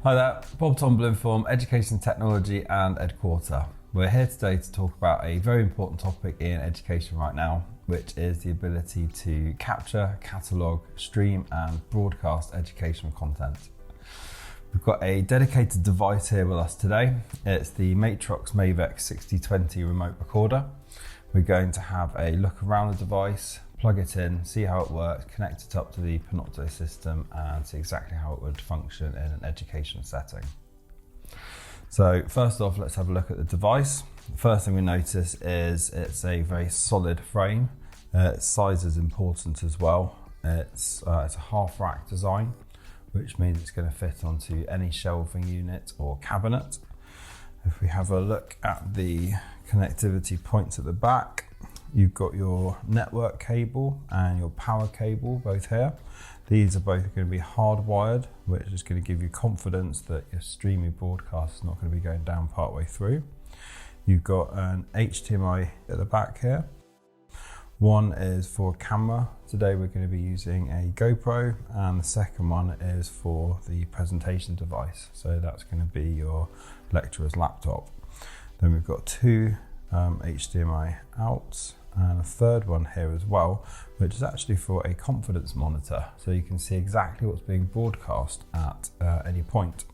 Hi there, Bob Tomblin from Education Technology and EdQuarter. We're here today to talk about a very important topic in education right now, which is the ability to capture, catalogue, stream and broadcast educational content. We've got a dedicated device here with us today. It's the Matrox Mavex 6020 remote recorder. We're going to have a look around the device, plug it in, see how it works, connect it up to the Panopto system and see exactly how it would function in an education setting. So first off, let's have a look at the device. The first thing we notice is it's a very solid frame. Its size is important as well. It's a half rack design, which means it's going to fit onto any shelving unit or cabinet. If we have a look at the connectivity points at the back, you've got your network cable and your power cable both here. These are both going to be hardwired, which is going to give you confidence that your streaming broadcast is not going to be going down partway through. You've got an HDMI at the back here. One is for camera. Today we're going to be using a GoPro, and the second one is for the presentation device. So that's going to be your lecturer's laptop. Then we've got two HDMI outs and a third one here as well, which is actually for a confidence monitor. So you can see exactly what's being broadcast at any point.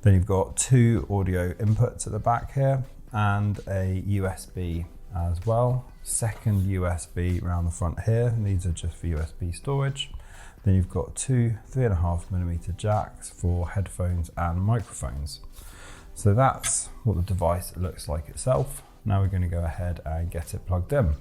Then you've got two audio inputs at the back here and a USB as well. Second USB around the front here, and these are just for USB storage. Then you've got two 3.5mm jacks for headphones and microphones. So that's what the device looks like itself. Now we're going to go ahead and get it plugged in.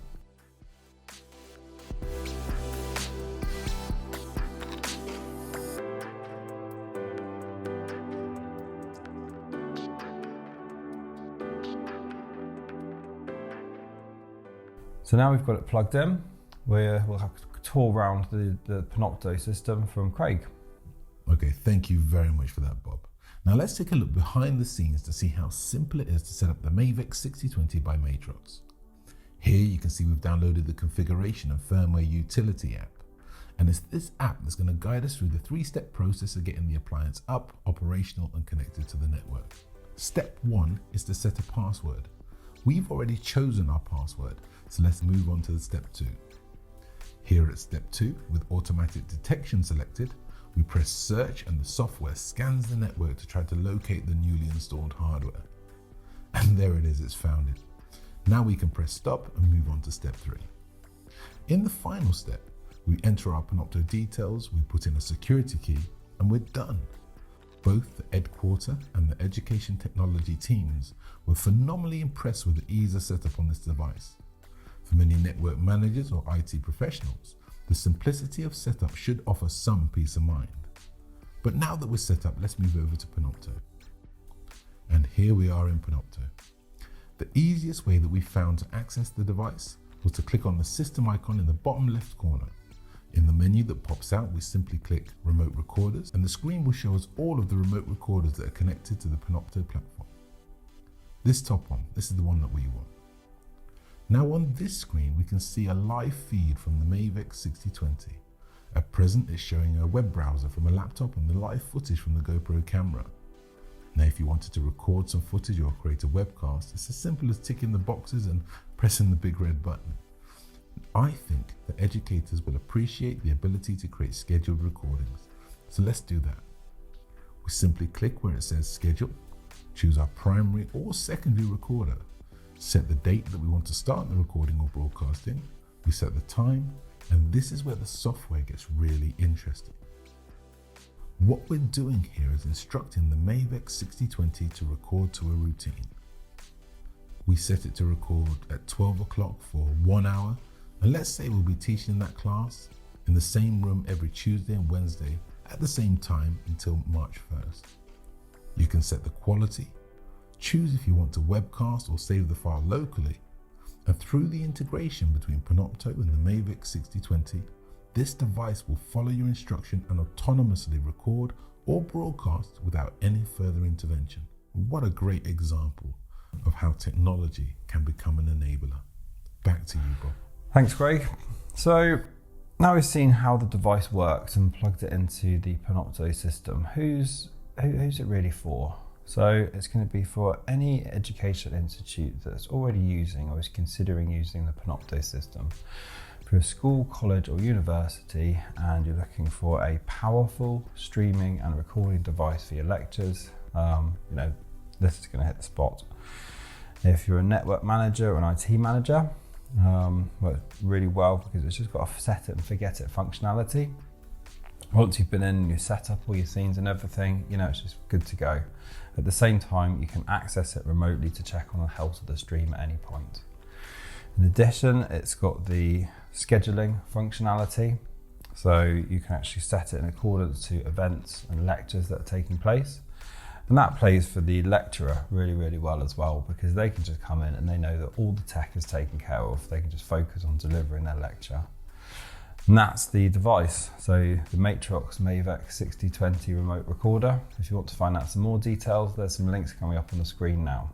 So now we've got it plugged in, we'll have a tour around the Panopto system from Craig. Okay, thank you very much for that, Bob. Now let's take a look behind the scenes to see how simple it is to set up the Mavex 6020 by Matrox. Here you can see we've downloaded the configuration and firmware utility app. And it's this app that's going to guide us through the three-step process of getting the appliance up, operational and connected to the network. Step one is to set a password. We've already chosen our password, so let's move on to step two. Here at step two, with automatic detection selected, we press search and the software scans the network to try to locate the newly installed hardware. And there it is, it's found it. Now we can press stop and move on to step three. In the final step, we enter our Panopto details, we put in a security key, and we're done. Both the EdQuarter and the Education Technology teams were phenomenally impressed with the ease of setup on this device. For many network managers or IT professionals, the simplicity of setup should offer some peace of mind. But now that we're set up, let's move over to Panopto. And here we are in Panopto. The easiest way that we found to access the device was to click on the system icon in the bottom left corner. In the menu that pops out, we simply click Remote Recorders, and the screen will show us all of the remote recorders that are connected to the Panopto platform. This top one, this is the one that we want. Now on this screen, we can see a live feed from the Mavex 6020. At present, it's showing a web browser from a laptop and the live footage from the GoPro camera. Now, if you wanted to record some footage or create a webcast, it's as simple as ticking the boxes and pressing the big red button. I think that educators will appreciate the ability to create scheduled recordings. So let's do that. We simply click where it says schedule, choose our primary or secondary recorder, set the date that we want to start the recording or broadcasting, we set the time, and this is where the software gets really interesting. What we're doing here is instructing the Mavex 6020 to record to a routine. We set it to record at 12 o'clock for 1 hour, and let's say we'll be teaching that class in the same room every Tuesday and Wednesday at the same time until March 1st. You can set the quality, choose if you want to webcast or save the file locally, and through the integration between Panopto and the Mavex 6020, this device will follow your instruction and autonomously record or broadcast without any further intervention. What a great example of how technology can become an enabler. Back to you, Bob. Thanks, Craig. So now we've seen how the device works and plugged it into the Panopto system. Who's who's it really for? So it's going to be for any educational institute that's already using or is considering using the Panopto system. If you're a school, college or university and you're looking for a powerful streaming and recording device for your lectures, this is going to hit the spot. If you're a network manager or an IT manager, works really well because it's just got a set it and forget it functionality. Once you've been in your setup, all your scenes and everything, it's just good to go. At the same time, you can access it remotely to check on the health of the stream at any point. In addition, it's got the scheduling functionality. So you can actually set it in accordance to events and lectures that are taking place. And that plays for the lecturer really, really well as well, because they can just come in and they know that all the tech is taken care of. They can just focus on delivering their lecture. And that's the device. So the Matrox Mavex 6020 remote recorder. If you want to find out some more details, there's some links coming up on the screen now.